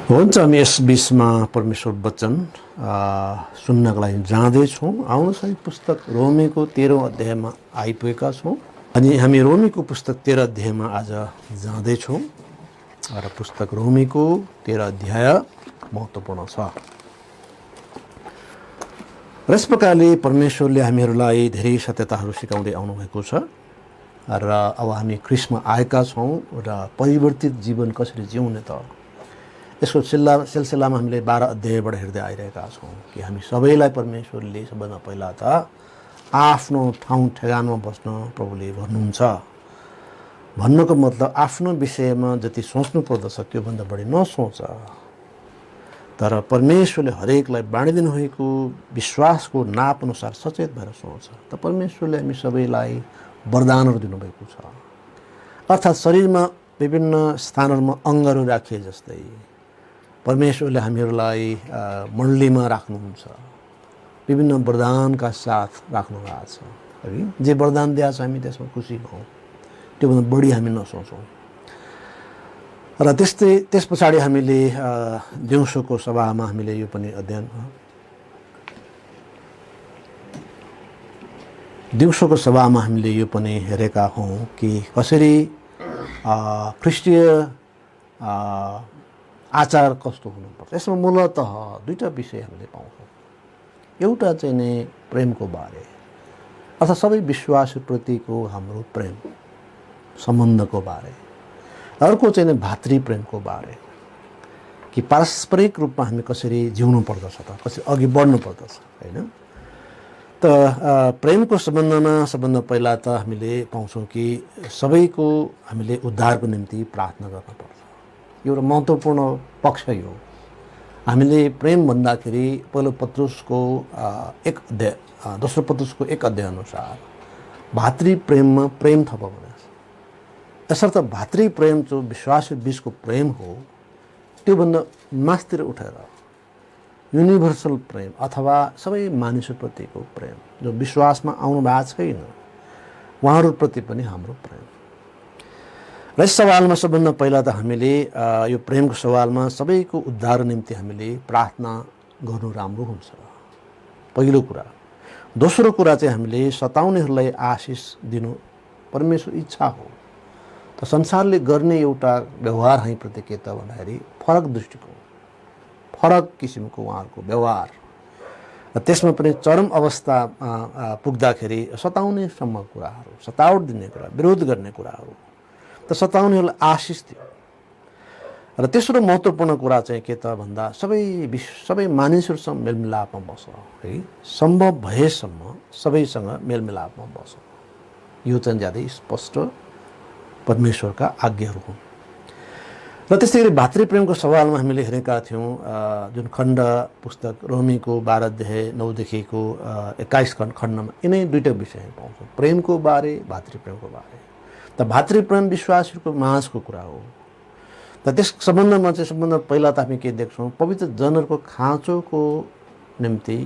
हुन्छ, हामी यस बिचमा परमेश्वर वचन सुन्नको लागि जाँदैछौँ। आउनुहोस्, हामी पुस्तक रोमीको 13औं अध्यायमा आइपुगेका छौँ अनि हामी रोमीको पुस्तक 13 अध्यायमा आज जाँदैछौँ र पुस्तक रोमीको 13 अध्याय महत्त्वपूर्ण छ। र यस प्रकारले परमेश्वरले हामीहरूलाई धेरै सत्यताहरू सिकाउँदै आउनुभएको छ र अब हामी ख्रीष्टमा आएका छौँ र परिवर्तित जीवन कसरी जिउने त यसको सिलसिलामा हामीले 12 अध्यायबाट हेर्दै आइरहेका छौँ कि हामी सबैलाई परमेश्वरले सबभन्दा पहिला त आफ्नो ठाउँ ठेगानमा बस्न प्रभुले भन्नुहुन्छ। भन्नको मतलब आफ्नो विषयमा जति सोच्नु पर्दछ त्योभन्दा बढी नसोच, तर परमेश्वरले हरेकलाई बाँडिदिनु भएको विश्वासको नाप अनुसार सचेत भएर सोच। त परमेश्वरले हामी सबैलाई वरदानहरू दिनुभएको छ, अर्थात् शरीरमा विभिन्न स्थानहरूमा अङ्गहरू राखिए जस्तै परमेश्वरले हामीहरूलाई मण्डलीमा राख्नुहुन्छ, विभिन्न वरदानका साथ राख्नु भएको छ। है, जे वरदान दिएको छ हामी त्यसमा खुसी हौँ, त्योभन्दा बढी हामी नसोचौँ। र त्यस पछाडि हामीले दिउँसोको सभामा हामीले यो पनि हेरेका हौँ कि कसरी ख्रिस्टीय आचार कस्तो हुनुपर्छ। यसमा मूलतः दुईवटा विषय हामीले पाउँछौँ। एउटा चाहिँ नै प्रेमको बारे, अर्थात् सबै विश्वासप्रतिको हाम्रो प्रेम सम्बन्धको बारे। अर्को चाहिँ नै भातृ प्रेमको बारे, कि पारस्परिक रूपमा हामी कसरी जिउनु पर्दछ त, कसरी अघि बढ्नु पर्दछ। होइन, त प्रेमको सम्बन्धमा सबभन्दा पहिला त हामीले पाउँछौँ कि सबैको हामीले उद्धारको निम्ति प्रार्थना गर्नुपर्छ। यो एउटा महत्त्वपूर्ण पक्ष यो। हामीले प्रेम भन्दाखेरि पहिलो पत्रुसको 1 अध्याय, दोस्रो पत्रुसको 1 अध्याय अनुसार भातृ प्रेममा प्रेम थप भने यसर्थ भातृ प्रेम जो विश्वास बिचको प्रेम हो त्योभन्दा मास्तिर उठेर युनिभर्सल प्रेम अथवा सबै मानिसप्रतिको प्रेम जो विश्वासमा आउनु भएको छैन उहाँहरूप्रति पनि हाम्रो प्रेम। र यस सवालमा सबभन्दा पहिला त हामीले यो प्रेमको सवालमा सबैको उद्धार निम्ति हामीले प्रार्थना गर्नु राम्रो हुन्छ, पहिलो कुरा। दोस्रो कुरा चाहिँ हामीले सताउनेहरूलाई आशिष दिनु परमेश्वर इच्छा हो। त संसारले गर्ने एउटा व्यवहार हामीप्रति के त भन्दाखेरि फरक दृष्टिकोण, फरक किसिमको उहाँहरूको व्यवहार, र त्यसमा पनि चरम अवस्था पुग्दाखेरि सताउनेसम्म कुराहरू, सतावट दिने कुरा, विरोध गर्ने कुराहरू, त सताउनेहरूलाई आशिष दियो। र तेस्रो महत्त्वपूर्ण कुरा चाहिँ के त भन्दा सबै मानिसहरूसँग मेलमिलापमा बस। है, सम्भव भएसम्म सबैसँग मेलमिलापमा बस। यो चाहिँ ज्यादै स्पष्ट परमेश्वरका आज्ञाहरू हुन्। र त्यस्तै गरी भातृप्रेमको सवालमा हामीले हेरेका थियौँ जुन खण्ड पुस्तक रोमीको 12 अध्याय 9 देखिको 21 खण्डमा यिनै दुईवटा विषय पाउँछौँ, प्रेमको बारे, भातृप्रेमको बारे। त भातृप्रेम विश्वासहरूको माझको कुरा हो। त त्यस सम्बन्धमा चाहिँ सबभन्दा पहिला त हामी के देख्छौँ, पवित्र जनहरूको खाँचोको निम्ति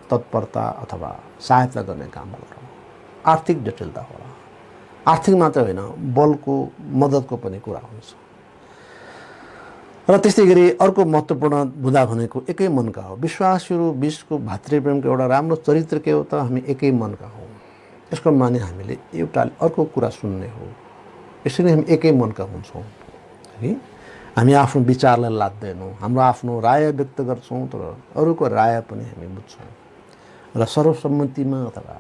तत्परता अथवा सहायता गर्ने काम गरौँ। आर्थिक जटिलता होला, आर्थिक मात्र होइन बलको मद्दतको पनि कुरा हुन्छ। र त्यस्तै गरी अर्को महत्त्वपूर्ण बुँदा भनेको एकै मनका हो। विश्वासहरू बिचको भातृप्रेमको एउटा राम्रो चरित्र के हो त, हामी एकै मनका हौँ। यसको माने हामीले एउटा अर्को कुरा सुन्ने हो, यसरी हामी एकै मनका हुन्छौँ। है, हामी आफ्नो विचारलाई लाद्दैनौँ, हाम्रो आफ्नो राय व्यक्त गर्छौँ, तर अरूको राय पनि हामी बुझ्छौँ र सर्वसम्मतिमा अथवा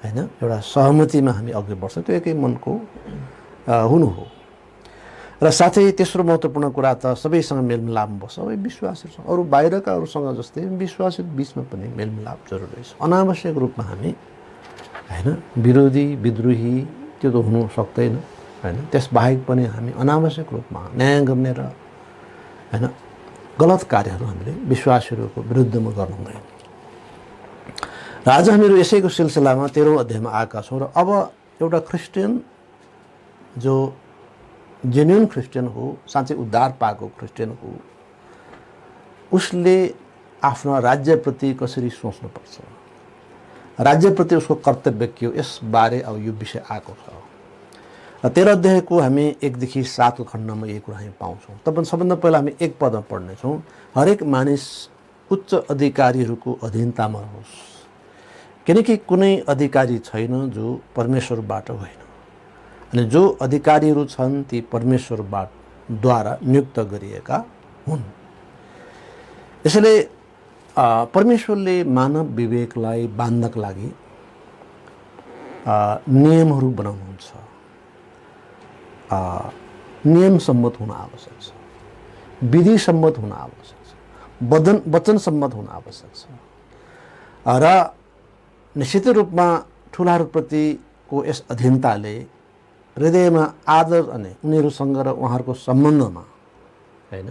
होइन एउटा सहमतिमा हामी अघि बढ्छौँ। त्यो एकै मनको हुनु हो। र साथै तेस्रो महत्त्वपूर्ण कुरा त सबैसँग मेलमिलापमा बस्छ। सबै विश्वासहरू अरू बाहिरका अरूसँग जस्तै विश्वासहरू बिचमा पनि मेलमिलाप जरुरी छ। अनावश्यक रूपमा हामी होइन विरोधी विद्रोही त्यो त हुनु सक्दैन। होइन, त्यसबाहेक पनि हामी अनावश्यक रूपमा न्याय गर्ने र होइन गलत कार्यहरू हामीले विश्वासहरूको विरुद्धमा गर्नु हुँदैन। र आज हामीहरू यसैको सिलसिलामा 13औं अध्यायमा आएका छौँ। र अब एउटा क्रिस्चियन जो जेन्युन क्रिस्चियन हो, साँच्चै उद्धार पाएको क्रिस्चियन हो, उसले आफ्नो राज्यप्रति कसरी सोच्नुपर्छ, राज्यप्रति उसको कर्तव्य के हो, यसबारे अब यो विषय आएको छ। 13 अध्यायको हामी 1 देखि 7 को खण्डमा यही कुरा हामी पाउँछौँ। तपाईँ सबभन्दा पहिला हामी 1 पदमा पढ्नेछौँ, हरेक मानिस उच्च अधिकारीहरूको अधीनतामा रहोस्, किनकि कुनै अधिकारी छैन जो परमेश्वरबाट होइन, अनि जो अधिकारीहरू छन् ती परमेश्वरद्वारा नियुक्त गरिएका हुन्। यसैले परमेश्वरले मानव विवेकलाई बाँध्नका लागि नियमहरू बनाउनुहुन्छ। नियम सम्मत हुन आवश्यक छ, विधि सम्मत हुन आवश्यक छ, वचन सम्मत हुन आवश्यक छ, र निश्चित रूपमा ठुलाहरूप्रतिको यस अधीनताले हृदयमा आदर अनि उनीहरूसँग र उहाँहरूको सम्बन्धमा होइन,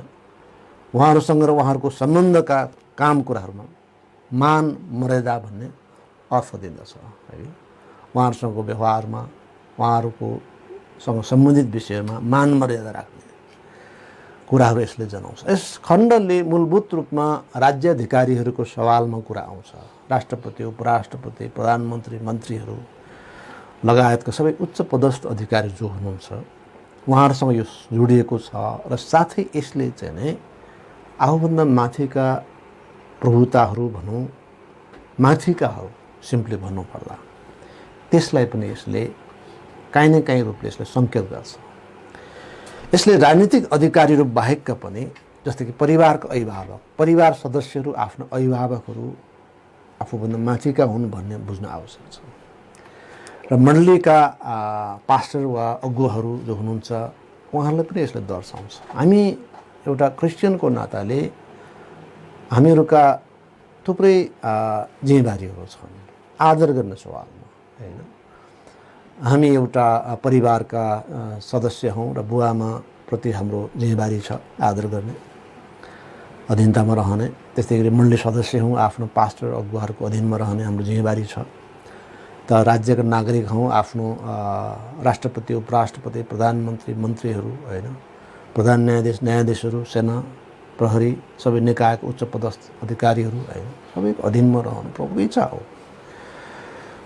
उहाँहरूसँग र उहाँहरूको सम्बन्धका काम कुराहरूमा मान मर्यादा भन्ने अर्थ दिँदछ है। उहाँहरूसँगको व्यवहारमा, उहाँहरूकोसँग सम्बन्धित विषयमा मान मर्यादा राख्ने कुराहरू यसले जनाउँछ। यस खण्डले मूलभूत रूपमा राज्याधिकारीहरूको सवालमा कुरा आउँछ। राष्ट्रपति, उपराष्ट्रपति, प्रधानमन्त्री, मन्त्रीहरू लगायतका सबै उच्च पदस्थ अधिकारी जो हुनुहुन्छ उहाँहरूसँग यो जोडिएको छ, र साथै यसले चाहिँ नै आफूभन्दा माथिका प्रभुताहरू भनौँ, माथिकाहरू सिम्पली भन्नुपर्दा त्यसलाई पनि यसले काहीँ न काहीँ रूपले यसले सङ्केत गर्छ। यसले राजनीतिक अधिकारीहरू बाहेकका पनि, जस्तै कि परिवारका अभिभावक, परिवार सदस्यहरू आफ्नो अभिभावकहरू आफूभन्दा माथिका हुन् भन्ने बुझ्न आवश्यक छ, र मण्डलीका पास्टर वा अगुवाहरू जो हुनुहुन्छ उहाँहरूलाई पनि यसले दर्शाउँछ। हामी एउटा क्रिस्चियनको नाताले हामीहरूका थुप्रै जिम्मेवारीहरू छन् आदर गर्ने सवालमा होइन। हामी एउटा परिवारका सदस्य हौँ र बुवामा प्रति हाम्रो जिम्मेवारी छ आदर गर्ने, अधीनतामा रहने। त्यस्तै गरी मण्डली सदस्य हौँ, आफ्नो पास्टर अगुवाहरूको अधीनमा रहने हाम्रो जिम्मेवारी छ। त राज्यका नागरिक हौँ, आफ्नो राष्ट्रपति, उपराष्ट्रपति, प्रधानमन्त्री, मन्त्रीहरू होइन, प्रधान न्यायाधीश, न्यायाधीशहरू, सेना, प्रहरी, सबै निकायका उच्च पदस्थ अधिकारीहरू होइन, सबैको अधीनमा रहनु प्रभुको इच्छा हो।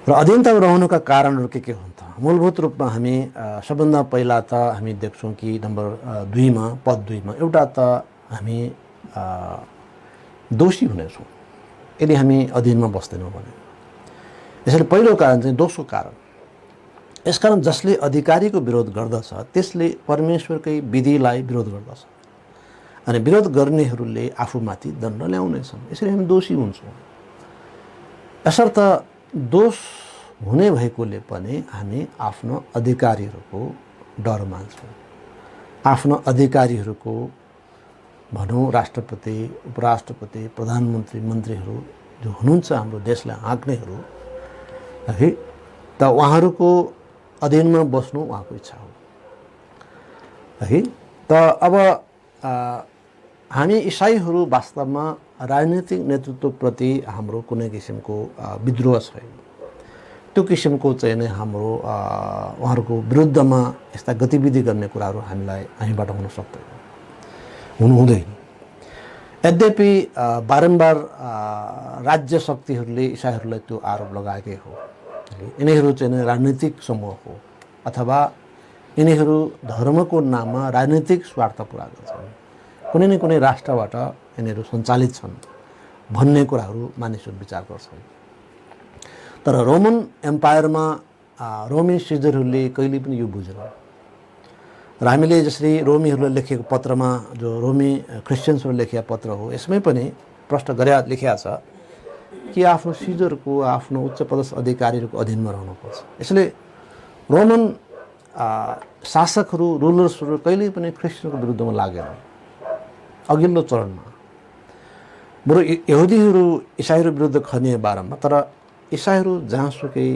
र अधीनतामा रहनुका कारणहरू के हुन् त? मूलभूत रूपमा हामी सबभन्दा पहिला त हामी देख्छौँ कि नम्बर 2 मा, पद 2 मा एउटा त हामी दोषी हुनेछौँ यदि हामी अधीनमा बस्दैनौँ भने। यसैले पहिलो कारण चाहिँ दोषको कारण। यसकारण जसले अधिकारीको विरोध गर्दछ त्यसले परमेश्वरकै विधिलाई विरोध गर्दछ, अनि विरोध गर्नेहरूले आफूमाथि दण्ड ल्याउनेछन्। यसरी हामी दोषी हुन्छौँ। यसर्थ दोष हुने भएकोले पनि हामी आफ्नो अधिकारीहरूको डर मान्छौँ। आफ्नो अधिकारीहरूको भनौँ राष्ट्रपति, उपराष्ट्रपति, प्रधानमन्त्री, मन्त्रीहरू जो हुनुहुन्छ हाम्रो देशलाई हाँक्नेहरू है, त उहाँहरूको अधीनमा बस्नु उहाँको इच्छा हो है। त अब हामी इसाईहरू वास्तवमा राजनीतिक नेतृत्वप्रति हाम्रो कुनै किसिमको विद्रोह छैन। त्यो किसिमको चाहिँ नै हाम्रो उहाँहरूको विरुद्धमा यस्ता गतिविधि गर्ने कुराहरू हामीबाट हुन सक्दैन, हुँदैन। यद्यपि बारम्बार राज्य शक्तिहरूले इसाईहरूलाई त्यो आरोप लगाएकै हो। यिनीहरू चाहिँ राजनीतिक समूह हो, अथवा यिनीहरू धर्मको नाममा राजनीतिक स्वार्थ पुरा गर्छन्, कुनै न कुनै राष्ट्रबाट यिनीहरू सञ्चालित छन् भन्ने कुराहरू मानिसहरू विचार गर्छन्। तर रोमन एम्पायरमा रोमी सिजरहरूले कहिले पनि यो बुझेन। र हामीले जसरी रोमीहरूले लेखेको पत्रमा, जो रोमी क्रिस्चियन्सहरूले लेखेका पत्र हो, यसमै पनि प्रश्न लेखिया छ कि आफ्नो सिजरको, आफ्नो उच्च पदस्थ अधिकारीहरूको अधीनमा रहनुपर्छ। यसले रोमन शासकहरू, रुलर्सहरू कहिल्यै पनि क्रिस्चियनको विरुद्धमा लागेन अघिल्लो चरणमा। बरु यहुदीहरू इसाईहरू विरुद्ध खनिए बारम्बार, तर इसाईहरू जहाँसुकै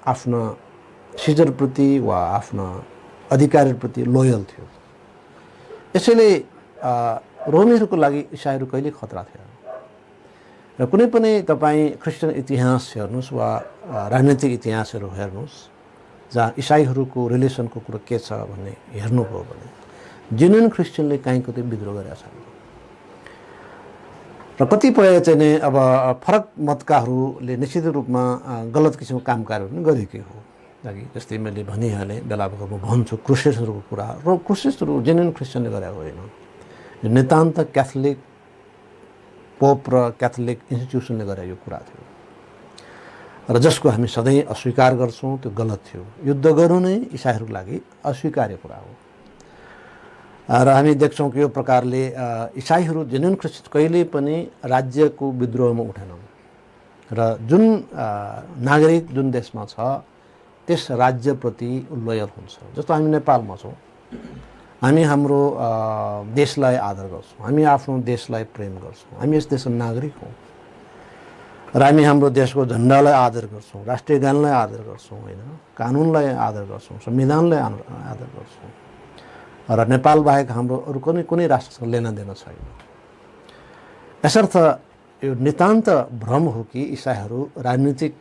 आफ्ना सिजरप्रति वा आफ्ना अधिकारीप्रति लोयल थियो। यसैले रोमीहरूको लागि इसाईहरू कहिले खतरा थिएन। र कुनै पनि तपाईँ क्रिस्चियन इतिहास हेर्नुहोस् वा राजनीतिक इतिहासहरू हेर्नुहोस् जहाँ इसाईहरूको रिलेसनको कुरो के छ भन्ने हेर्नुभयो भने जेन्युन क्रिस्चियनले काहीँ कतै विद्रोह गरेका छन्। र कतिपय चाहिँ नै अब फरक मतकाहरूले निश्चित रूपमा गलत किसिमको काम कार्यहरू पनि गरेकै हो। अघि जस्तै मैले भनिहालेँ बेला बखत म भन्छु क्रुसेडहरूको कुरा, र क्रुसेडहरू जेन्युन क्रिस्चियनले गरेको होइन, यो नितान्त क्याथोलिक पोप र क्याथोलिक इन्स्टिट्युसनले गरे यो कुरा थियो, र जसको हामी सधैँ अस्वीकार गर्छौँ। त्यो गलत थियो। युद्ध गर्नु नै इसाईहरूको लागि अस्वीकार्य कुरा हो, र हामी देख्छौँ कि यो प्रकारले इसाईहरू जेन्युन क्रिस्चियन कहिले पनि राज्यको विद्रोहमा उठेनन्, र जुन नागरिक जुन देशमा छ त्यस राज्यप्रति लोयल हुन्छ। जस्तो हामी नेपालमा छौँ, हामी हाम्रो देशलाई आदर गर्छौँ, हामी आफ्नो देशलाई प्रेम गर्छौँ, हामी यस देशका नागरिक हौँ, र हामी हाम्रो देशको झन्डालाई आदर गर्छौँ, राष्ट्रिय गानलाई आदर गर्छौँ, होइन, कानुनलाई आदर गर्छौँ, संविधानलाई आदर गर्छौँ, र नेपाल बाहेक हाम्रो अरू कुनै राष्ट्रसँग लेनदेन छैन। यसर्थ यो नितान्त भ्रम हो कि इसाईहरू राजनीतिक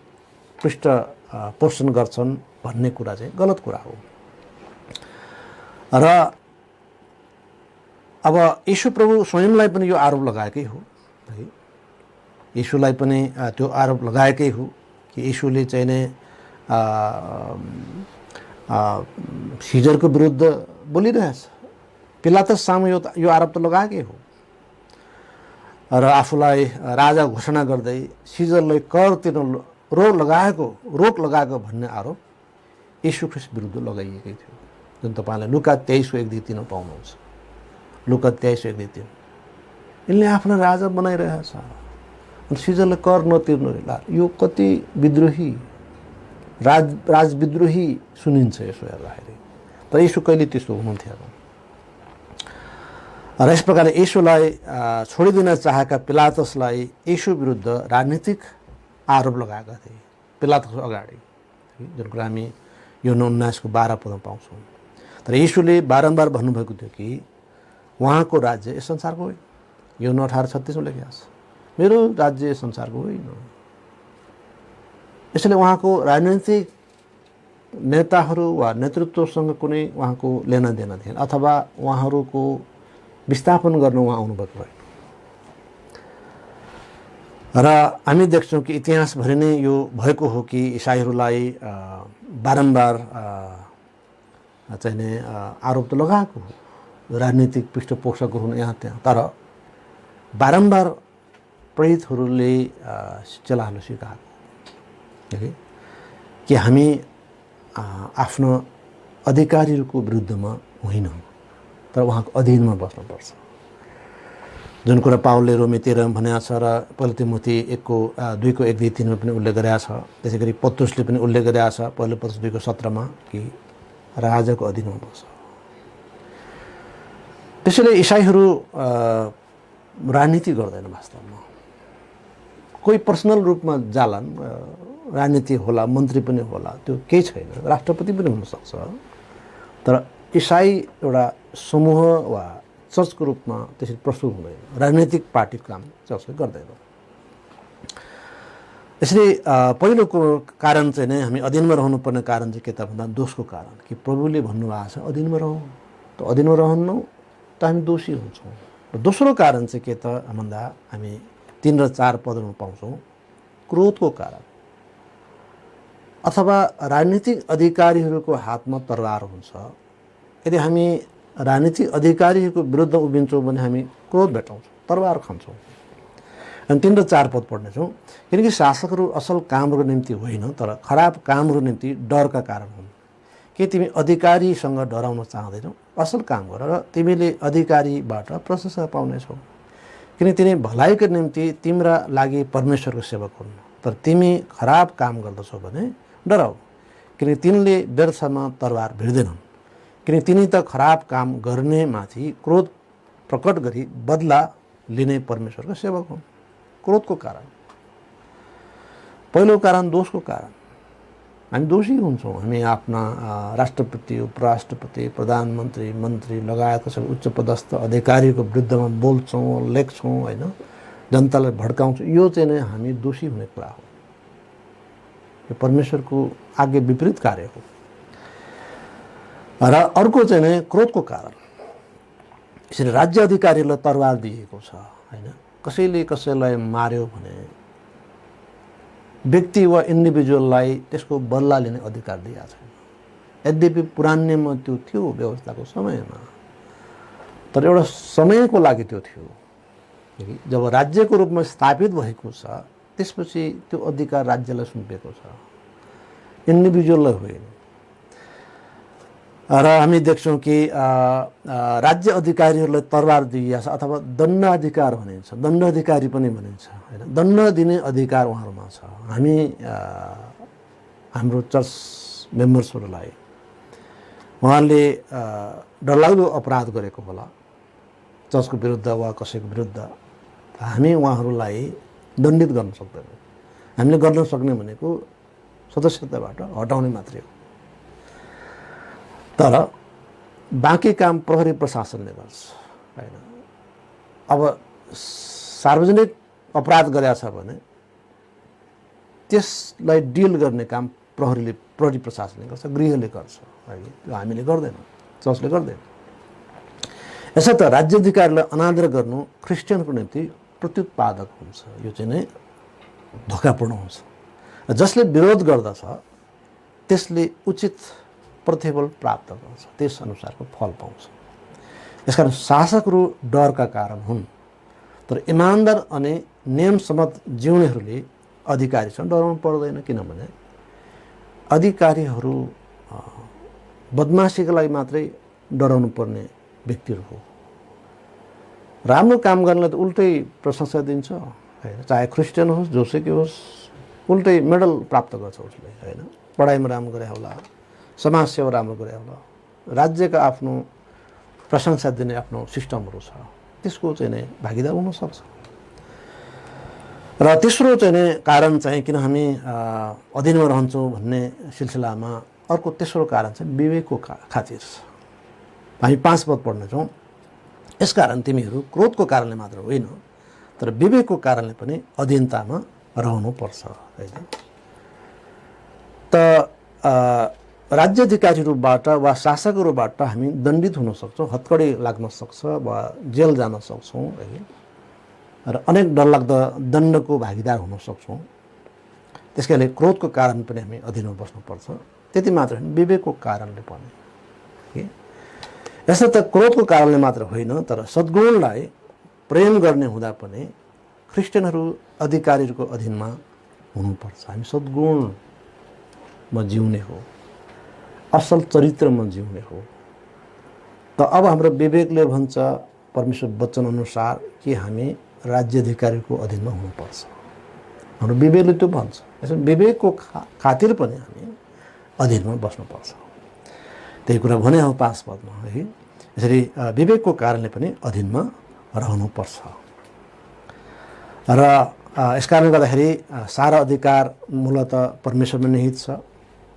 पृष्ठ पोषण गर्छन् भन्ने कुरा चाहिँ गलत कुरा हो। र अब यीशु प्रभु स्वयंलाई पनि यो आरोप लगाएकै हो है, यीशुलाई पनि त्यो आरोप लगाएकै हो कि यीशुले चाहिँ नै सिजरको विरुद्ध बोलिरहेछ। पिलातस सामु यो आरोप त लगाएकै हो, र आफूलाई राजा घोषणा गर्दै सिजरलाई कर तिर्न रोक लगाएको भन्ने आरोप यीशु ख्रीष्ट विरुद्ध लगाइएकै थियो, जुन तपाईँले लुका 23:1-3 पाउनुहुन्छ। लुका 23:1-3 यसले आफूलाई राजा बनाइरहेछ, अनि सिजरलाई कर नतिर्नु, यो कति विद्रोही राजविद्रोही सुनिन्छ यसो हेर्दाखेरि। तर यीशु कहिले त्यस्तो हुनुहुन्थेन, र यस प्रकारले यीशुलाई छोडिदिन चाहेका पिलातसलाई यीशु विरुद्ध राजनीतिक आरोप लगाएका थिए पिलातस अगाडि, जुन कुरा हामी यो 19:12 पाउँछौँ। तर यीशुले बारम्बार भन्नुभएको थियो कि उहाँको राज्य यस संसारको होइन। यो 18:36 लेखेको छ, मेरो राज्य यस संसारको होइन। यसैले उहाँको राजनीतिक नेताहरू वा नेतृत्वसँग कुनै उहाँको लेनदेन थिएन, अथवा उहाँहरूको विस्थापन गर्न उहाँ आउनुभएको होइन। र हामी देख्छौँ कि इतिहासभरि नै यो भएको हो कि इसाईहरूलाई बारम्बार चाहिँ नै आरोप त लगाएको हो, राजनीतिक पृष्ठपोषकहरू हुन् यहाँ त्यहाँ, तर बारम्बार प्रेरितहरूले चेलाहरूले सिकाएको कि हामी आफ्नो अधिकारीहरूको विरुद्धमा होइनौँ, तर उहाँको अधीनमा बस्नुपर्छ। जुन कुरा पावलले रोमी 13 भनेको छ, र पहिलो तिमोथी 2:1-3 पनि उल्लेख गरेका छ। त्यसै गरी पत्रुसले पनि उल्लेख गरेका छ पहिलो पत्रुस 2:17 कि राजाको अधीनमा बस्छ। त्यसैले इसाईहरू राजनीति गर्दैन वास्तवमा, कोही पर्सनल रूपमा जालान्, राजनीति होला, मन्त्री पनि होला, त्यो केही छैन, राष्ट्रपति पनि हुनसक्छ। तर इसाई एउटा समूह वा चर्चको रूपमा त्यसरी प्रस्तुत हुँदैन, राजनीतिक पार्टीको काम चर्चले गर्दैन। यसरी पहिलो कारण चाहिँ नै हामी अधीनमा रहनुपर्ने कारण चाहिँ के त भन्दा दोषको कारण, कि प्रभुले भन्नुभएको छ अधीनमा रहौँ, त अधीनमा रहन्नौँ त हामी दोषी हुन्छौँ। र दोस्रो कारण चाहिँ के त भन्दा हामी 3 र 4 पदमा पाउँछौँ, क्रोधको कारण, अथवा राजनीतिक अधिकारीहरूको हातमा तरवार हुन्छ। यदि हामी राजनीतिक अधिकारीहरूको विरुद्ध उभिन्छौँ भने हामी क्रोध भेटाउँछौँ, तरवार खान्छौँ। अनि 3 र 4 पद पढ्नेछौँ, किनकि शासकहरू असल कामहरूको निम्ति होइन, तर खराब कामहरूको निम्ति डरका कारण हुन्। के तिमी अधिकारीसँग डराउन चाहँदैनौ? असल काम गर र तिमीले अधिकारीबाट प्रशंसा पाउनेछौ, किन तिनी भलाइको निम्ति तिम्रा लागि परमेश्वरको सेवक हुन्। तर तिमी खराब काम गर्दछौ भने डराऊ, किन तिनले व्यर्थमा तरवार भिड्दैनन्, किन तिनी त खराब काम गर्नेमाथि क्रोध प्रकट गरी बदला लिने परमेश्वरको सेवक हुन्। क्रोधको कारण, पहिलो कारण दोषको कारण, हामी दोषी हुन्छौँ। हामी आफ्ना राष्ट्रपति, उपराष्ट्रपति, प्रधानमन्त्री, मन्त्री लगायतका सबै उच्च पदस्थ अधिकारीको विरुद्धमा बोल्छौँ, लेख्छौँ, होइन, जनतालाई भड्काउँछौँ। यो चाहिँ नै हामी दोषी हुने कुरा हो, यो परमेश्वरको आज्ञा विपरीत कार्य हो। र अर्को चाहिँ नै क्रोधको कारण, यसरी राज्य अधिकारीलाई तरवार दिएको छ, होइन, कसैले कसैलाई मार्यो भने व्यक्ति वा इन्डिभिजुअललाई त्यसको बदला लिने अधिकार दिएको छैन। यद्यपि पुरान्यमा त्यो थियो व्यवस्थाको समयमा, तर एउटा समयको लागि त्यो थियो। जब राज्यको रूपमा स्थापित भएको छ त्यसपछि त्यो अधिकार राज्यलाई सुम्पिएको छ, इन्डिभिजुअललाई होइन। र हामी देख्छौँ कि राज्य अधिकारीहरूलाई तरबार दिइएको छ अथवा दण्डाधिकार भनिन्छ, दण्डाधिकारी पनि भनिन्छ होइन। दण्ड दिने अधिकार उहाँहरूमा छ। हामी हाम्रो चर्च मेम्बर्सहरूलाई उहाँले डरलाग्दो अपराध गरेको होला चर्चको विरुद्ध वा कसैको विरुद्ध, हामी उहाँहरूलाई दण्डित गर्न सक्दैनौँ। हामीले गर्न सक्ने भनेको सदस्यताबाट हटाउने मात्रै हो। तर बाँकी काम प्रहरी प्रशासनले गर्छ होइन। अब सार्वजनिक अपराध गरेछ भने त्यसलाई डिल गर्ने काम प्रहरी प्रशासनले गर्छ, गृहले गर्छ होइन। त्यो हामीले गर्दैनौँ, चर्चले गर्दैन। यसर्थ राज्य अधिकारलाई अनादर गर्नु क्रिस्चियनको निम्ति प्रत्युत्पादक हुन्छ। यो चाहिँ नै धोकापूर्ण हुन्छ। जसले विरोध गर्दछ त्यसले उचित प्रतिफल प्राप्त गर्छ, त्यस अनुसारको फल पाउँछ। यसकारण शासकहरू डरका कारण हुन्, तर इमान्दार अनि नियमसम्मत जिउनेहरूले अधिकारीसँग डराउनु पर्दैन। किनभने अधिकारीहरू बदमासीका लागि मात्रै डराउनु पर्ने व्यक्तिहरू हो। राम्रो काम गर्नलाई त उल्टै प्रशंसा दिन्छ होइन। चाहे क्रिस्चियन होस् जोसुकै होस्, उल्टै मेडल प्राप्त गर्छ उसले होइन। पढाइमा राम्रो गरे होला, समाजसेवा राम्रो गरे होला, राज्यका आफ्नो प्रशंसा दिने आफ्नो सिस्टमहरू छ, त्यसको चाहिँ नै भागीदार हुनसक्छ। र तेस्रो चाहिँ नै कारण चाहिँ किन हामी अधीनमा रहन्छौँ भन्ने सिलसिलामा अर्को तेस्रो कारण चाहिँ विवेकको खातिर। हामी 5 पद पढ्नेछौँ। यसकारण तिमीहरू क्रोधको कारणले मात्र होइन, तर विवेकको कारणले पनि अधीनतामा रहनुपर्छ होइन। त राज्य अधिकारीहरूबाट वा शासकहरूबाट हामी दण्डित हुन सक्छौँ, हत्कडी लाग्न सक्छ वा जेल जान सक्छौँ होइन। र अनेक डरलाग्दो दण्डको भागीदार हुन सक्छौँ। त्यसकारणले क्रोधको कारण पनि हामी अधीनमा बस्नुपर्छ। त्यति मात्र होइन, विवेकको कारणले पनि। यसो त क्रोधको कारणले मात्र होइन, तर सद्गुणलाई प्रेम गर्ने हुँदा पनि क्रिस्चियनहरू अधिकारीहरूको अधीनमा हुनुपर्छ। हामी सद्गुणमा जिउने हो, असल चरित्रमा जिउने हो। त अब हाम्रो विवेकले भन्छ परमेश्वर वचन अनुसार कि हामी राज्य अधिकारीको अधीनमा हुनुपर्छ। हाम्रो विवेकले त्यो भन्छ। यसो विवेकको खातिर पनि हामी अधीनमा बस्नुपर्छ। त्यही कुरा भने हो 5 पदमा है। यसरी विवेकको कारणले पनि अधीनमा रहनुपर्छ। र यसकारणले गर्दाखेरि सारा अधिकार मूलतः परमेश्वरमा निहित छ,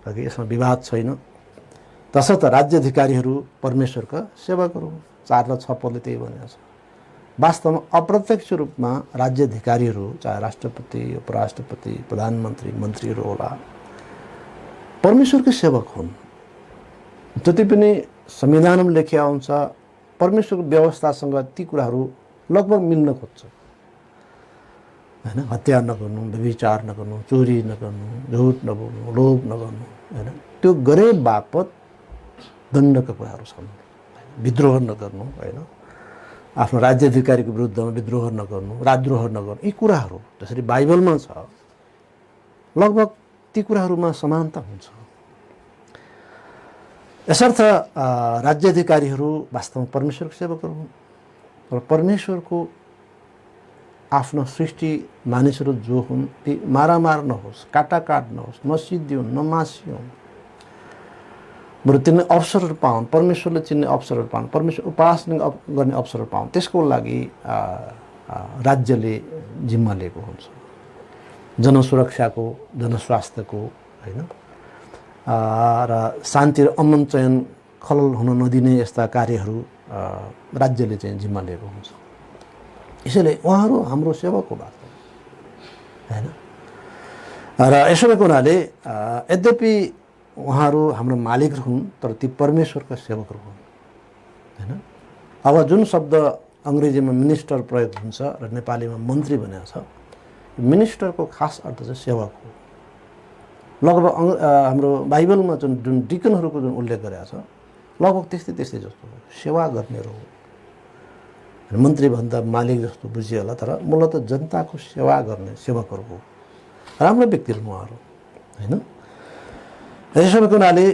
यसमा विवाद छैन। तसर्थ राज्य अधिकारीहरू परमेश्वरका सेवकहरू। 4 र 6 पदले त्यही भनेको छ। वास्तवमा अप्रत्यक्ष रूपमा राज्य अधिकारीहरू चाहे राष्ट्रपति, उपराष्ट्रपति, प्रधानमन्त्री, मन्त्रीहरू होला, परमेश्वरकै सेवक हुन्। जति पनि संविधानमा लेखिया हुन्छ परमेश्वरको व्यवस्थासँग ती कुराहरू लगभग मिल्न खोज्छ हैन। हत्या नगर्नु, व्यभिचार नगर्नु, चोरी नगर्नु, झुट नबोल्नु, लोभ नगर्नु हैन। त्यो गरे बापत दण्डका कुराहरू छन्। विद्रोह नगर्नु हैन, आफ्नो राज्य अधिकारीको विरुद्धमा विद्रोह नगर्नु, राजद्रोह नगर्नु, यी कुराहरू जसरी बाइबलमा छ लगभग ती कुराहरूमा समानता हुन्छ। यसर्थ राज्य अधिकारीहरू वास्तवमा परमेश्वरको सेवकहरू हुन्। र परमेश्वरको आफ्नो सृष्टि मानिसहरू जो हुन् ती मारामार नहोस्, काटाकाट नहोस्, नसिद्धिउन्, नमासिउन्, बरु तिनले अवसरहरू पाउन्, परमेश्वरले चिन्ने अवसरहरू पाउन्, परमेश्वर उपासना गर्ने अवसरहरू पाउन्। त्यसको लागि राज्यले जिम्मा लिएको हुन्छ। जनसुरक्षाको, जनस्वास्थ्यको हैन, र शान्ति र अमन चयन खलल हुन नदिने यस्ता कार्यहरू राज्यले चाहिँ जिम्मा लिएको हुन्छ। यसैले उहाँहरू हाम्रो सेवक हो वास्तवमा हैन। र यसो भएको हुनाले यद्यपि उहाँहरू हाम्रो मालिक हुन्, तर ती परमेश्वरका सेवकहरू हुन् हैन। अब जुन शब्द अङ्ग्रेजीमा मिनिस्टर प्रयोग हुन्छ र नेपालीमा मन्त्री भनेको छ, मिनिस्टरको खास अर्थ चाहिँ सेवक हो। लगभग हाम्रो बाइबलमा जुन डिकनहरूको जुन उल्लेख गरेको छ लगभग त्यस्तै जस्तो हो, सेवा गर्नेहरू हो। मन्त्रीभन्दा मालिक जस्तो बुझियो होला, तर मूलत जनताको सेवा गर्ने सेवकहरू हो। राम्रो व्यक्तिहरू उहाँहरू होइन। यसो भएको हुनाले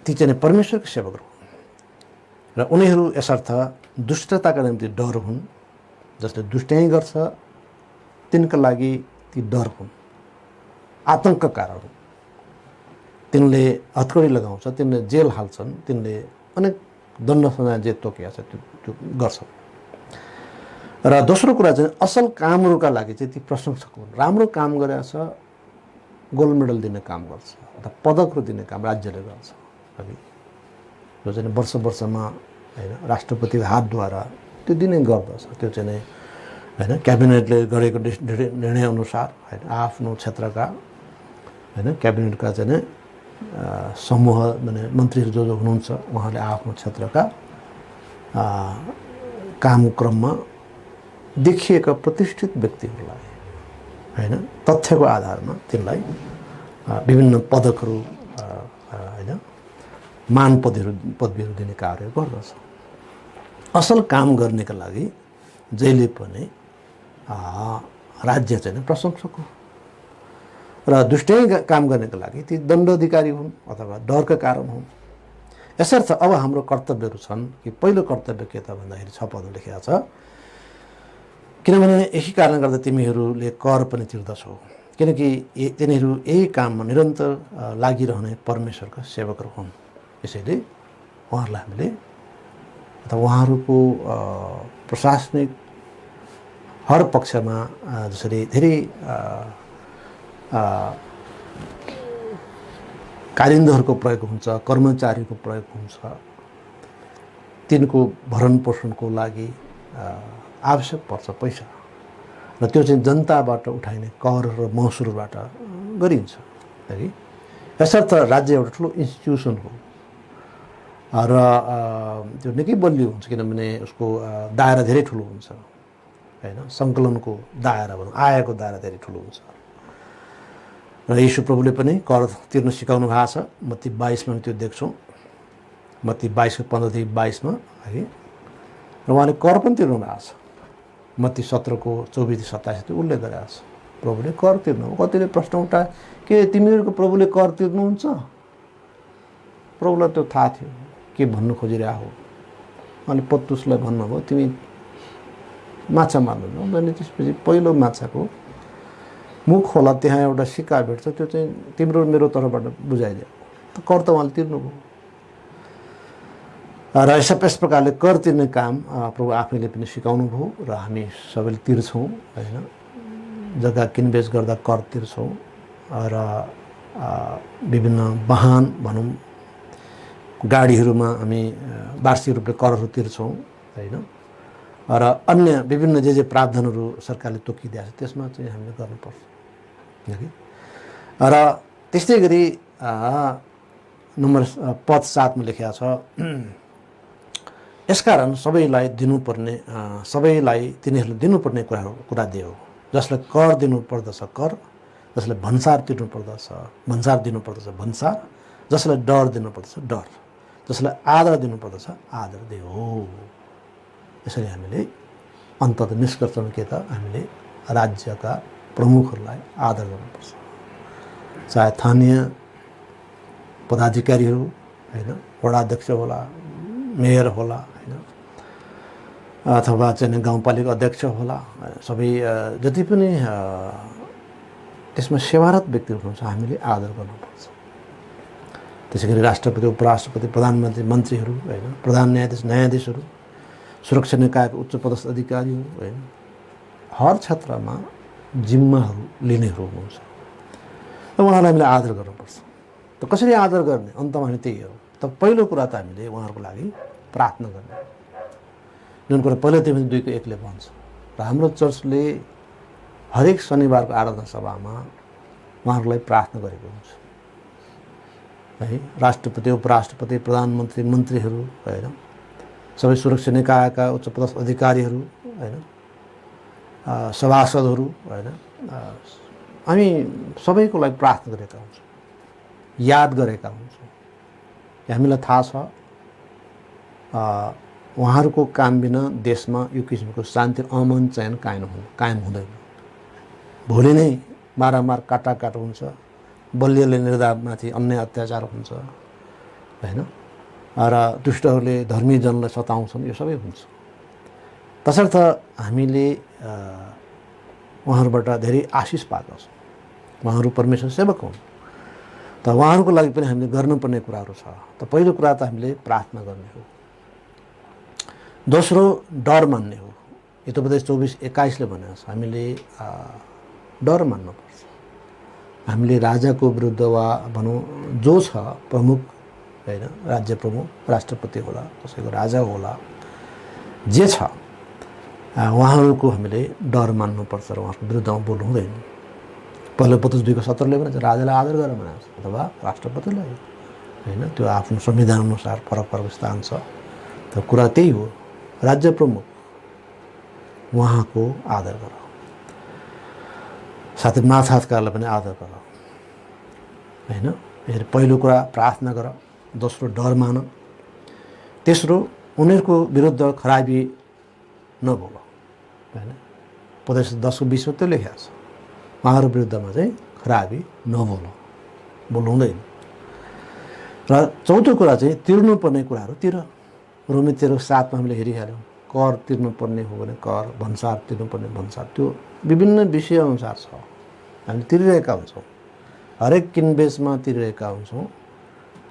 ती चाहिँ परमेश्वरको सेवकहरू हुन् र उनीहरू यसर्थ दुष्टताका निम्ति डर हुन्। जसले दुष्टाइ गर्छ तिनका लागि ती डर हुन्, आतङ्कका कारण। तिनले हतकडी लगाउँछ, तिनले जेल हाल्छन्, तिनले अनेक दण्ड सजाय जे तोकिया छ त्यो गर्छन्। र दोस्रो कुरा चाहिँ असल कामहरूका लागि चाहिँ ती प्रशंसक हुन्। राम्रो काम गरेछ गोल्ड मेडल दिने काम गर्छ अथवा पदकहरू दिने काम राज्यले गर्छ। जो चाहिँ वर्षमा होइन राष्ट्रपतिको हातद्वारा त्यो दिने गर्दछ। त्यो चाहिँ होइन क्याबिनेटले गरेको निर्णय अनुसार होइन आफ्नो क्षेत्रका होइन क्याबिनेटका चाहिँ समूह माने मन्त्रीहरू जो हुनुहुन्छ उहाँले आफ्नो क्षेत्रका कार्यक्रममा देखिएका प्रतिष्ठित व्यक्तिहरूलाई होइन तथ्यको आधारमा तिनलाई विभिन्न पदकहरू होइन मान पदवीहरू दिने कार्य गर्दछ। असल काम गर्नेका लागि जहिले पनि राज्य चाहिँ प्रशंसक हो र दुष्टाइ काम गर्नेका लागि ती दण्डाधिकारी हुन् अथवा डरका कारण हुन्। यसर्थ अब हाम्रो कर्तव्यहरू छन् कि पहिलो कर्तव्य के त भन्दाखेरि 6 पदमा लेखेको छ, किनभने यही कारण गर्दा तिमीहरूले कर पनि तिर्दछौ, किनकि तिनीहरू यही काममा निरन्तर लागिरहने परमेश्वरका सेवकहरू हुन्। यसैले उहाँहरूलाई हामीले अथवा उहाँहरूको प्रशासनिक हर पक्षमा जसरी धेरै कारिन्दहरूको प्रयोग हुन्छ, कर्मचारीको प्रयोग हुन्छ, तिनको भरण पोषणको लागि आवश्यक पर्छ पैसा र त्यो चाहिँ जनताबाट उठाइने कर र महसुलबाट गरिन्छ है। यसर्थ राज्य एउटा ठुलो इन्स्टिट्युसन हो र त्यो निकै बलियो हुन्छ किनभने उसको दायरा धेरै ठुलो हुन्छ होइन। सङ्कलनको दायरा भनौँ, आयको दायरा धेरै ठुलो हुन्छ र यीशु प्रभुले पनि कर तिर्न सिकाउनु भएको छ। मत्ती 22 मा त्यो देख्छौँ, मत्ती 22:15-22 है। र उहाँले कर पनि तिर्नु भएको छ। मत्ती 17:24-27 त्यो उल्लेख गरेको छ। प्रभुले कर तिर्नु। कतिले प्रश्न उठाए के तिमीहरूको प्रभुले कर तिर्नुहुन्छ? प्रभुलाई त्यो थाहा थियो के भन्नु खोजिरहेको हो। उहाँले पत्रुसलाई भन्नुभयो तिमी माछा मार्नु भने त्यसपछि पहिलो माछाको मुख होला त्यहाँ एउटा सिक्का भेट्छ, त्यो चाहिँ तिम्रो मेरो तर्फबाट बुझाइदियो। कर त उहाँले तिर्नुभयो र यस प्रकारले कर तिर्ने काम प्रभु आफैले पनि सिकाउनु भयो र हामी सबैले तिर्छौँ होइन। जग्गा किनबेच गर्दा कर तिर्छौँ र विभिन्न वाहन भनौँ गाडीहरूमा हामी वार्षिक रूपले करहरू तिर्छौँ होइन। र अन्य विभिन्न जे प्रावधानहरू सरकारले तोकिदिएको छ त्यसमा चाहिँ हामीले गर्नुपर्छ र त्यस्तै गरी नम्बर पद 7 मा लेखेको छ, यसकारण सबैलाई तिनीहरूले दिनुपर्ने कुरा दियो। जसलाई कर दिनुपर्दछ कर, जसलाई भन्सार तिर्नुपर्दछ भन्सार दिनुपर्दछ भन्सार, जसलाई डर दिनुपर्दछ डर, जसलाई आदर दिनुपर्दछ आदर दियो। यसरी हामीले अन्तत निष्कर्षमा के त हामीले राज्यका प्रमुखहरूलाई आदर गर्नुपर्छ, चाहे स्थानीय पदाधिकारीहरू होइन, वडाध्यक्ष होला, मेयर होला होइन, अथवा चाहिँ गाउँपालिका अध्यक्ष होला, सबै जति पनि त्यसमा सेवारत व्यक्तिहरू हुनुहुन्छ हामीले आदर गर्नुपर्छ। त्यसै गरी राष्ट्रपति, उपराष्ट्रपति, प्रधानमन्त्री, मन्त्रीहरू होइन, प्रधान न्यायाधीश, न्यायाधीशहरू, सुरक्षा निकायका उच्च पदस्थ अधिकारीहरू होइन, हर क्षेत्रमा जिम्माहरू लिनेहरू हुनुहुन्छ र उहाँहरूलाई हामीले आदर गर्नुपर्छ। त कसरी आदर गर्ने? अन्तमा हामी त्यही हो। त पहिलो कुरा त हामीले उहाँहरूको लागि प्रार्थना गर्ने, जुन कुरा पहिलो तिमोथी 2:1 भन्छ। र हाम्रो चर्चले हरेक शनिबारको आराधना सभामा उहाँहरूलाई प्रार्थना गरेको हुन्छ है। राष्ट्रपति, उपराष्ट्रपति, प्रधानमन्त्री, मन्त्रीहरू होइन, सबै सुरक्षा निकायका उच्च पदस्थ अधिकारीहरू होइन, सभासदहरू होइन हामी सबैको लागि प्रार्थना गरेका हुन्छौँ, याद गरेका हुन्छौँ। हामीलाई थाहा छ उहाँहरूको काम बिना देशमा यो किसिमको शान्ति अमन चयन कायम हुँदैन। भोलि नै बारम्बार काटाकाट हुन्छ, बलियोले निर्धारमाथि अन्य अत्याचार हुन्छ होइन, र दुष्टहरूले धर्मी जनलाई सताउँछन्, यो सबै हुन्छ। तसर्थ हामीले उहाँहरूबाट धेरै आशिष पाएका छौँ। उहाँहरू परमेश्वर सेवक हुन्, त उहाँहरूको लागि पनि हामीले गर्नुपर्ने कुराहरू छ। त पहिलो कुरा त हामीले प्रार्थना गर्ने हो। दोस्रो डर मान्ने हो। हितोपदेश 24:21ले भनेको छ हामीले डर मान्नुपर्छ। हामीले राजाको विरुद्ध वा भनौँ जो छ प्रमुख होइन, राज्य प्रमुख राष्ट्रपति होला, कसैको राजा होला, जे छ उहाँहरूको हामीले डर मान्नुपर्छ र उहाँहरूको विरुद्धमा बोल्नु हुँदैन। पहिलो पत्रुस 2:17ले भने राजालाई आदर गरेर भनेको छ, अथवा राष्ट्रपतिलाई होइन, त्यो आफ्नो संविधान अनुसार फरक फरक स्थान छ। त कुरा त्यही हो, राज्य प्रमुख उहाँको आदर गर, साथै माछातकालाई पनि आदर गर होइन। यसरी पहिलो कुरा प्रार्थना गर, दोस्रो डर मान, तेस्रो उनीहरूको विरुद्ध खराबी नबोल होइन। उपदेश 10:20 त्यो लेखेको छ, उहाँहरू विरुद्धमा चाहिँ खराबी नबोल, बोल्नु हुँदैन। र चौथो कुरा चाहिँ तिर्नुपर्ने कुराहरू तिर। रोमी 13:7मा हामीले हेरिहाल्यौँ, कर तिर्नुपर्ने हो भने कर, भन्सार तिर्नुपर्ने भन्सार, त्यो विभिन्न विषय अनुसार छ। हामी तिरिरहेका हुन्छौँ, हरेक किनबेचमा तिरिरहेका हुन्छौँ।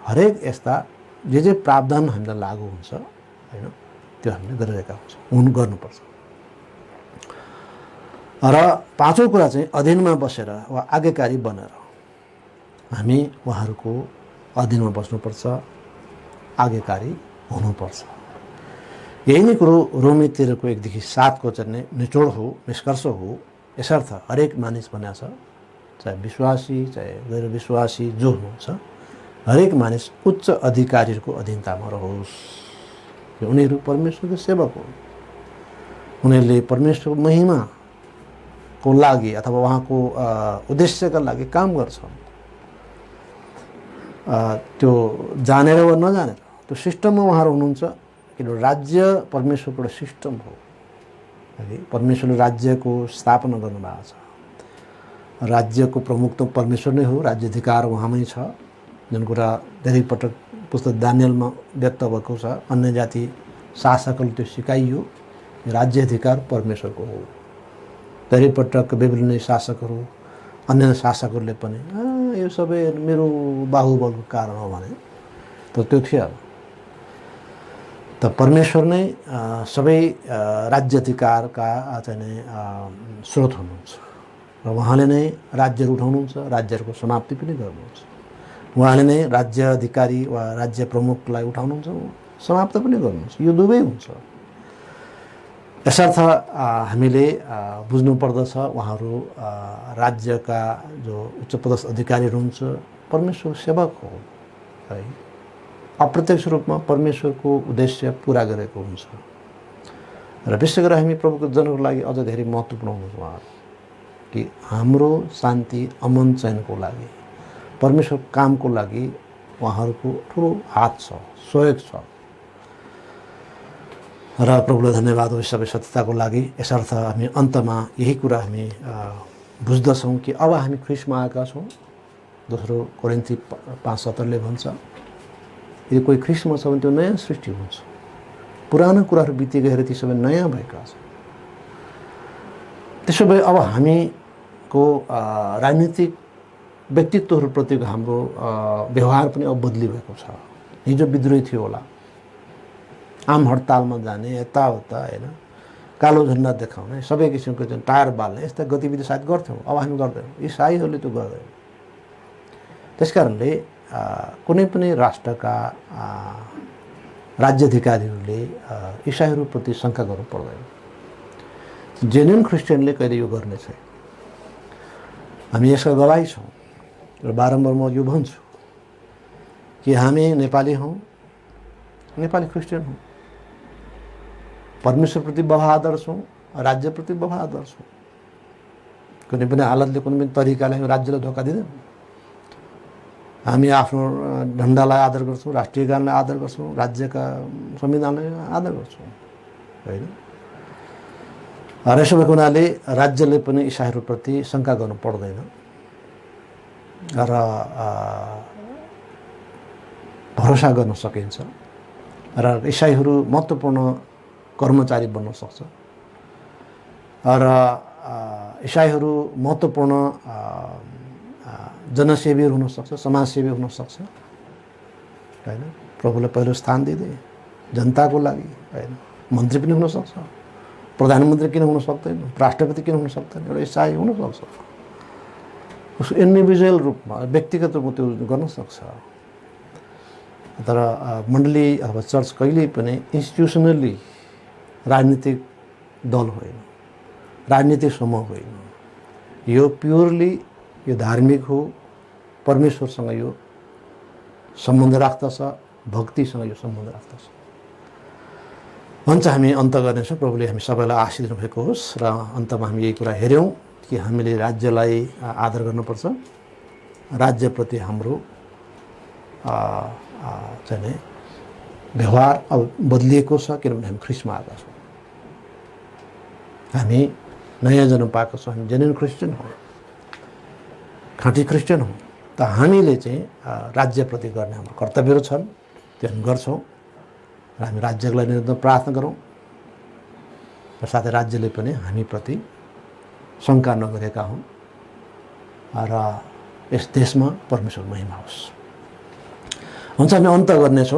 हरेक यस्ता जे प्रावधान हामीलाई लागू हुन्छ होइन, त्यो हामीले गरिरहेका हुन्छौँ, गर्नुपर्छ। र पाँचौँ कुरा चाहिँ अधीनमा बसेर वा आज्ञाकारी बनेर हामी उहाँहरूको अधीनमा बस्नुपर्छ, आज्ञाकारी हुनुपर्छ। यही नै कुरो रोमी 13:1-7 चाहिँ निचोड हो, निष्कर्ष हो। यसर्थ हरेक मानिस भनेको छ, चाहे विश्वासी चाहे गैर विश्वासी जो हुनुहुन्छ, हरेक मानिस उच्च अधिकारीहरूको अधीनतामा रहोस्। उनीहरू परमेश्वरको सेवक हो, उनीहरूले परमेश्वरको महिमाको लागि अथवा उहाँको उद्देश्यका लागि काम गर्छन्। त्यो जानेर वा नजानेर त्यो सिस्टममा उहाँहरू हुनुहुन्छ। किनभने राज्य परमेश्वरको एउटा सिस्टम हो है। परमेश्वरले राज्यको स्थापना गर्नुभएको छ। राज्यको प्रमुख त परमेश्वर नै हो, राज्याधिकार उहाँमै छ। जुन कुरा धेरै पटक पुस्तक दानियलमा व्यक्त भएको छ, अन्य जाति शासकले त्यो सिकाइयो, राज्याधिकार परमेश्वरको हो। धेरै पटक बेबिलोनियन शासकहरू, अन्य शासकहरूले पनि यो सबै मेरो बाहुबलको कारण हो भने त त्यो थियो। त परमेश्वर नै सबै राज्याधिकारका चाहिँ स्रोत हुनुहुन्छ र उहाँले नै राज्यहरू उठाउनुहुन्छ, राज्यहरूको समाप्ति पनि गर्नुहुन्छ। उहाँले नै राज्य अधिकारी वा राज्य प्रमुखलाई उठाउनुहुन्छ, समाप्त पनि गर्नुहुन्छ। यो दुवै हुन्छ। यसर्थ हामीले बुझ्नुपर्दछ उहाँहरू राज्यका जो उच्चपदस्थ अधिकारीहरू हुन्छ परमेश्वर सेवक हो है। अप्रत्यक्ष रूपमा परमेश्वरको उद्देश्य पुरा गरेको हुन्छ र विशेष गरेर हामी प्रभुको जनको लागि अझ धेरै महत्त्वपूर्ण हुनुहुन्छ उहाँहरू, कि हाम्रो शान्ति अमन चयनको लागि, परमेश्वर कामको लागि उहाँहरूको ठुलो हात छ, सहयोग छ। र प्रभुलाई धन्यवाद हो सबै सत्यताको लागि। यसर्थ हामी अन्तमा यही कुरा हामी बुझ्दछौँ कि अब हामी ख्रीष्टमा आएका छौँ। दोस्रो कोरिन्थी 5:17ले भन्छ, यदि कोही ख्रीष्टमा छ भने त्यो नयाँ सृष्टि हुन्छ, पुरानो कुराहरू बिति गएर ती सबै नयाँ भएका छन्। त्यसो भए अब हामीको राजनीतिक व्यक्तित्वहरूप्रतिको हाम्रो व्यवहार पनि अब बदलिरहेको छ। हिजो विद्रोही थियो होला, आम हडतालमा जाने, यताउता होइन, कालो झन्डा देखाउने, सबै किसिमको चाहिँ टायर बाल्ने, यस्ता गतिविधि सायद गर्थ्यौँ। अब हामी गर्दैनौँ, इसाईहरूले त्यो गर्दैन। त्यस कारणले कुनै पनि राष्ट्रका राज्याधिकारीहरूले इसाईहरूप्रति शङ्का गर्नु पर्दैन। जेन्युन क्रिस्चियनले कहिले यो गर्ने छैन। हामी यसका गवाही छौँ र बारम्बार म यो भन्छु कि हामी नेपाली हौँ, नेपाली क्रिस्चियन हौँ, परमेश्वरप्रति वफादार छौँ, राज्यप्रति वफादार छौँ। कुनै पनि हालतले कुनै पनि तरिकाले हामी राज्यलाई धोका दिँदैनौँ। हामी आफ्नो झन्डालाई आदर गर्छौँ, राष्ट्रिय गानलाई आदर गर्छौँ, राज्यका संविधानलाई आदर गर्छौँ, होइन। र यसो भएको हुनाले राज्यले पनि इसाईहरूप्रति शङ्का गर्नु पर्दैन र भरोसा गर्न सकिन्छ र इसाईहरू महत्त्वपूर्ण कर्मचारी बन्न सक्छ र इसाईहरू महत्त्वपूर्ण जनसेवीहरू हुनसक्छ, समाजसेवी हुनसक्छ, होइन। प्रभुले पहिलो स्थान दिँदै जनताको लागि, होइन। मन्त्री पनि हुनसक्छ, प्रधानमन्त्री किन हुन सक्दैन, राष्ट्रपति किन हुन सक्दैन, एउटा इसाई हुनसक्छ। उसको इन्डिभिजुअल रूपमा व्यक्तिगत रूपमा त्यो गर्न सक्छ। तर मण्डली अथवा चर्च कहिल्यै पनि इन्स्टिट्युसनल्ली राजनीतिक दल होइन, राजनीतिक समूह होइन। यो प्योरली यो धार्मिक हो, परमेश्वरसँग यो सम्बन्ध राख्दछ, भक्तिसँग यो सम्बन्ध राख्दछ। हुन्छ, हामी अन्त गर्नेछौँ। प्रभुले हामी सबैलाई आशीष दिनुभएको होस् र अन्तमा हामी यही कुरा हेऱ्यौँ कि हामीले राज्यलाई आदर गर्नुपर्छ। राज्यप्रति हाम्रो चाहिँ व्यवहार अब बदलिएको छ, किनभने हामी ख्रिस्टमा आएका छौँ। हामी नयाँ जन्म पाएको छौँ, हामी जेन्युन क्रिस्चियन हौँ, खाँटी क्रिस्चियन हौँ। त हामीले चाहिँ राज्यप्रति गर्ने हाम्रो कर्तव्यहरू छन्, त्यो हामी गर्छौँ र हामी राज्यको लागि निरन्तर प्रार्थना गरौँ र साथै राज्यले पनि हामीप्रति शङ्का नगरेका हुन् र यस देशमा परमेश्वर महिमा होस्। हुन्छ, हामी अन्त गर्नेछौँ।